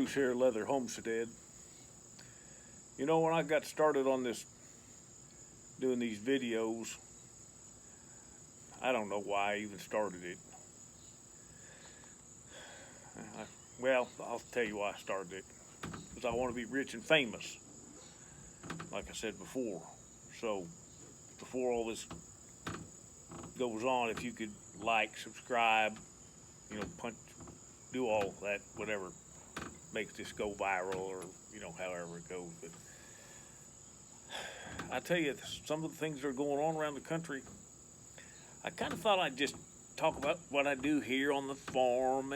Bruce here, Leather Homestead. You know, when I got started on this, doing these videos, I don't know why I even started it. Well, I'll tell you why I started it. Because I want to be rich and famous, like I said before. So, before all this goes on, if you could like, subscribe, do all that, whatever makes this go viral, or however it goes. But I tell you, some of the things that are going on around the country, I kind of thought I'd just talk about what I do here on the farm,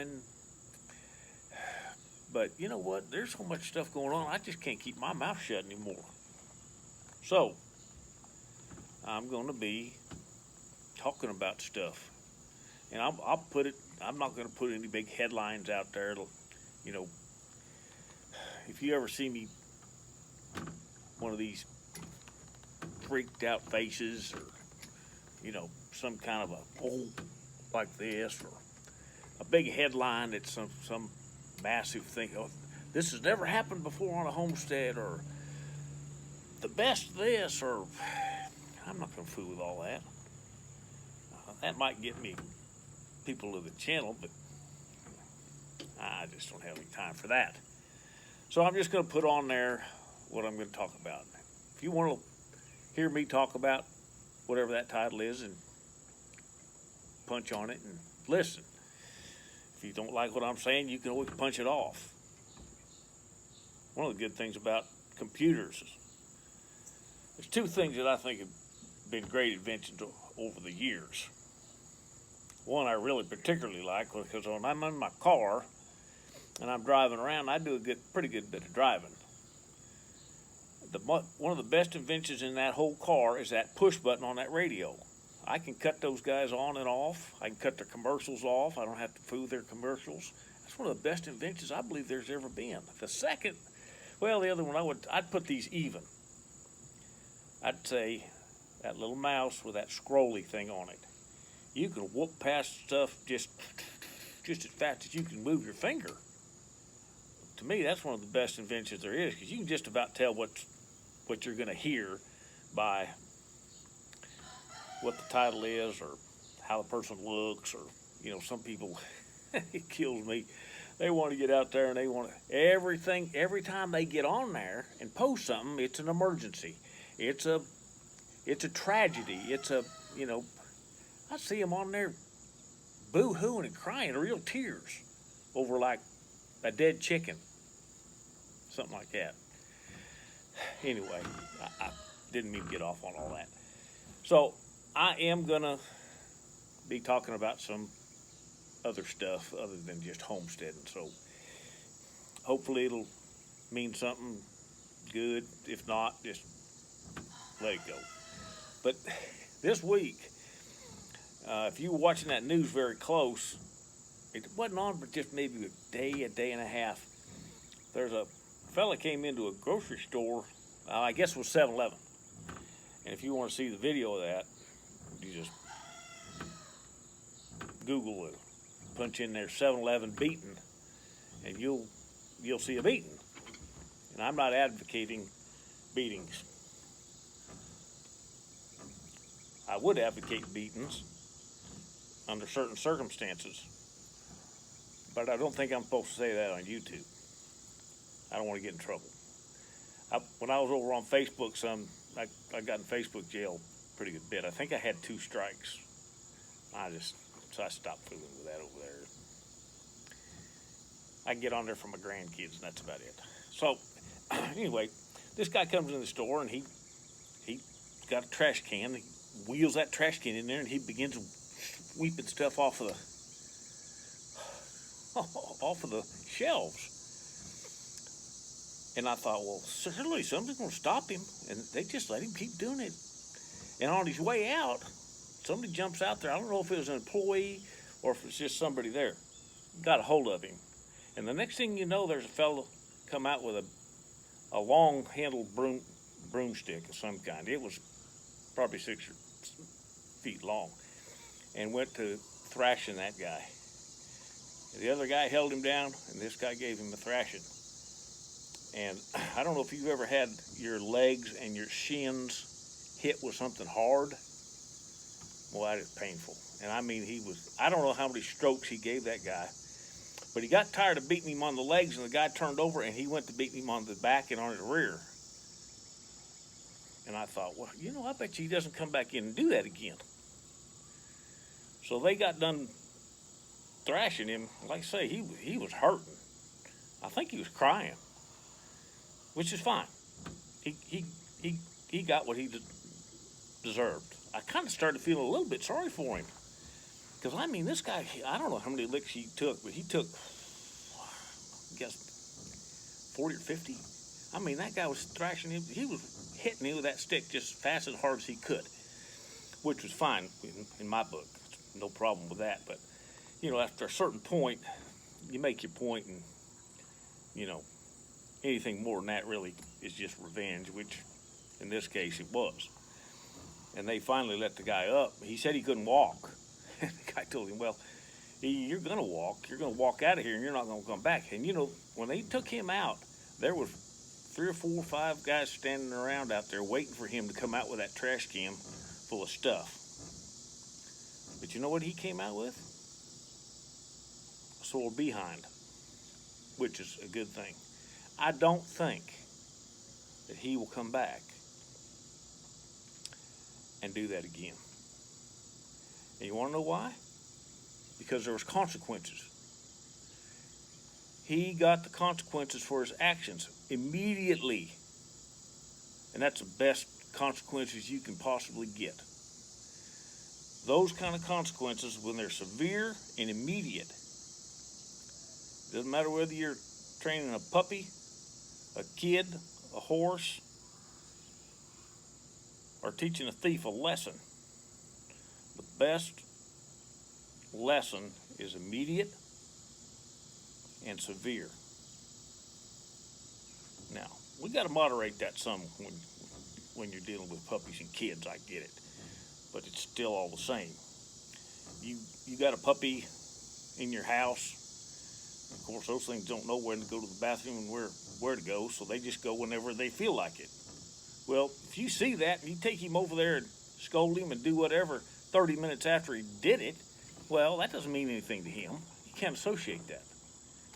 but you know what? There's so much stuff going on, I just can't keep my mouth shut anymore. So I'm going to be talking about stuff, and I'll put it. I'm not going to put any big headlines out there. If you ever see me, one of these freaked out faces, or some kind of like this, or a big headline that's some massive thing. Oh, this has never happened before on a homestead, or the best this, or I'm not going to fool with all that. That might get me people to the channel, but I just don't have any time for that. So I'm just going to put on there what I'm going to talk about. If you want to hear me talk about whatever that title is, and punch on it and listen. If you don't like what I'm saying, you can always punch it off. One of the good things about computers is there's two things that I think have been great inventions over the years. One I really particularly like, because when I'm in my car and I'm driving around, I do a pretty good bit of driving. One of the best inventions in that whole car is that push button on that radio. I can cut those guys on and off. I can cut their commercials off. I don't have to fool their commercials. That's one of the best inventions I believe there's ever been. The second, well, the other one, I'd put these even. I'd say that little mouse with that scrolly thing on it. You can whoop past stuff just as fast as you can move your finger. To me, that's one of the best inventions there is, because you can just about tell what you're going to hear by what the title is, or how the person looks, or some people, it kills me. They want to get out there and they want to, everything. Every time they get on there and post something, it's an emergency. It's a tragedy. It's a, I see them on there boo-hooing and crying, real tears over like a dead chicken, something like that. Anyway, I didn't mean to get off on all that. So I am gonna be talking about some other stuff other than just homesteading. So hopefully it'll mean something good. If not, just let it go. But this week, if you were watching that news very close, it wasn't on for just maybe a day and a half. There's a fella came into a grocery store, I guess it was 7-Eleven. And if you want to see the video of that, you just Google it, punch in there 7-Eleven beating, and you'll see a beating. And I'm not advocating beatings. I would advocate beatings under certain circumstances, but I don't think I'm supposed to say that on YouTube. I don't want to get in trouble. When I was over on Facebook, I got in Facebook jail pretty good bit. I think I had 2 strikes. So I stopped fooling with that over there. I get on there for my grandkids, and that's about it. So anyway, this guy comes in the store, and he got a trash can. He wheels that trash can in there, and he begins sweeping stuff off of the shelves. And I thought, well, certainly somebody's going to stop him, and they just let him keep doing it. And on his way out, somebody jumps out there. I don't know if it was an employee or if it's just somebody there. Got a hold of him. And the next thing you know, there's a fellow come out with a long-handled broomstick of some kind. It was probably 6 feet long, and went to thrashing that guy. The other guy held him down, and this guy gave him a thrashing. And I don't know if you've ever had your legs and your shins hit with something hard. Well, that is painful. And I mean, I don't know how many strokes he gave that guy, but he got tired of beating him on the legs, and the guy turned over and he went to beating him on the back and on the rear. And I thought, well, I bet you he doesn't come back in and do that again. So they got done thrashing him. Like I say, he was hurting. I think he was crying, which is fine. He got what he deserved. I kind of started feeling a little bit sorry for him. Because, I mean, this guy, I don't know how many licks he took, but he took, I guess, 40 or 50. I mean, that guy was thrashing him. He was hitting him with that stick just fast and hard as he could, which was fine in my book. No problem with that. But, after a certain point, you make your point, and, anything more than that really is just revenge, which in this case it was. And they finally let the guy up. He said he couldn't walk. And the guy told him, well, you're going to walk. You're going to walk out of here, and you're not going to come back. And, when they took him out, there was 3 or 4 or 5 guys standing around out there waiting for him to come out with that trash can full of stuff. But you know what he came out with? A sore behind, which is a good thing. I don't think that he will come back and do that again. And you want to know why? Because there was consequences. He got the consequences for his actions immediately. And that's the best consequences you can possibly get. Those kind of consequences, when they're severe and immediate, doesn't matter whether you're training a puppy, a kid, a horse, or teaching a thief a lesson. The best lesson is immediate and severe. Now, we got to moderate that some when you're dealing with puppies and kids. I get it, but it's still all the same. You got a puppy in your house. Of course, those things don't know when to go to the bathroom and where to go, so they just go whenever they feel like it. Well, if you see that and you take him over there and scold him and do whatever 30 minutes after he did it, well, that doesn't mean anything to him. You can't associate that.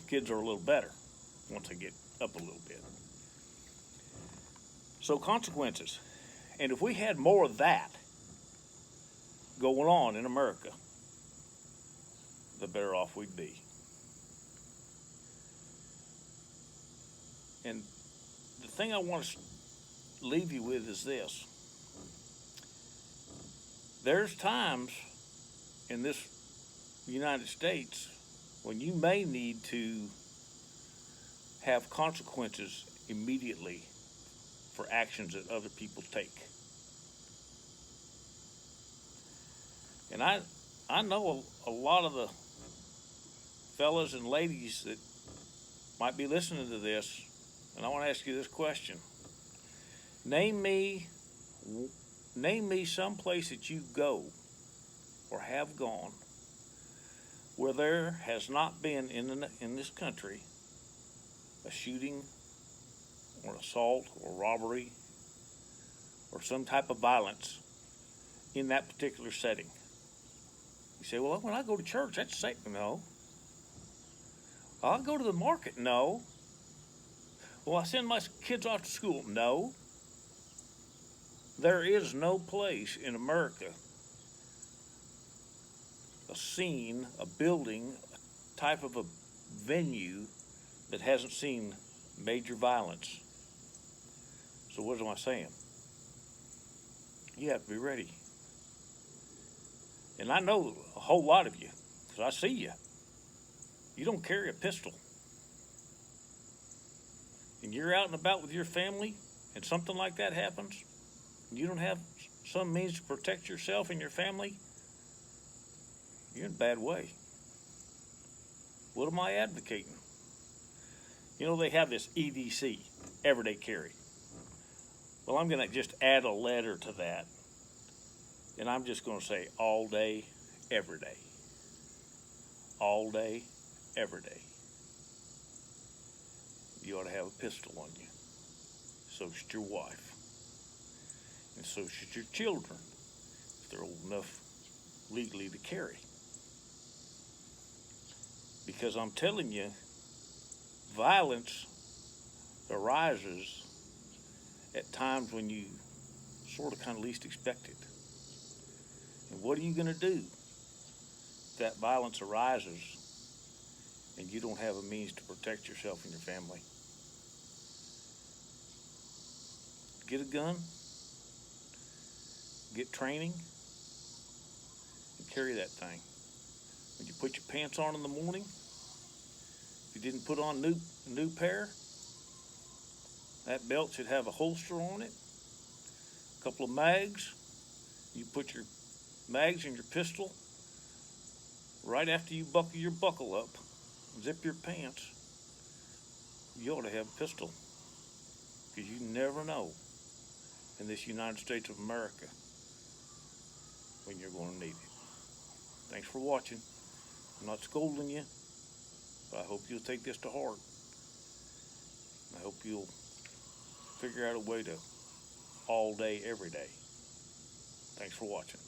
Kids are a little better once they get up a little bit. So consequences. And if we had more of that going on in America, the better off we'd be. And the thing I want to leave you with is this. There's times in this United States when you may need to have consequences immediately for actions that other people take. And I know a lot of the fellas and ladies that might be listening to this, and I want to ask you this question. Name me some place that you go or have gone where there has not been in this country a shooting or assault or robbery or some type of violence in that particular setting. You say, well, when I go to church, that's safe. No. I'll go to the market. No. Well, I send my kids off to school. No. There is no place in America, a scene, a building, a type of a venue that hasn't seen major violence. So what am I saying? You have to be ready. And I know a whole lot of you, because I see you. You don't carry a pistol. And you're out and about with your family, and something like that happens, and you don't have some means to protect yourself and your family, you're in a bad way. What am I advocating? They have this EDC, everyday carry. Well, I'm going to just add a letter to that. And I'm just going to say all day, every day. All day, every day. you ought to have a pistol on you. So should your wife. And so should your children, if they're old enough legally to carry. Because I'm telling you, violence arises at times when you sort of kind of least expect it. And what are you going to do if that violence arises and you don't have a means to protect yourself and your family? Get a gun, get training, and carry that thing. When you put your pants on in the morning, if you didn't put on a new pair, that belt should have a holster on it, a couple of mags. You put your mags in your pistol right after you buckle your buckle up, zip your pants. You ought to have a pistol, because you never know in this United States of America when you're going to need it. Thanks for watching. I'm not scolding you, but I hope you'll take this to heart. I hope you'll figure out a way to all day, every day. Thanks for watching.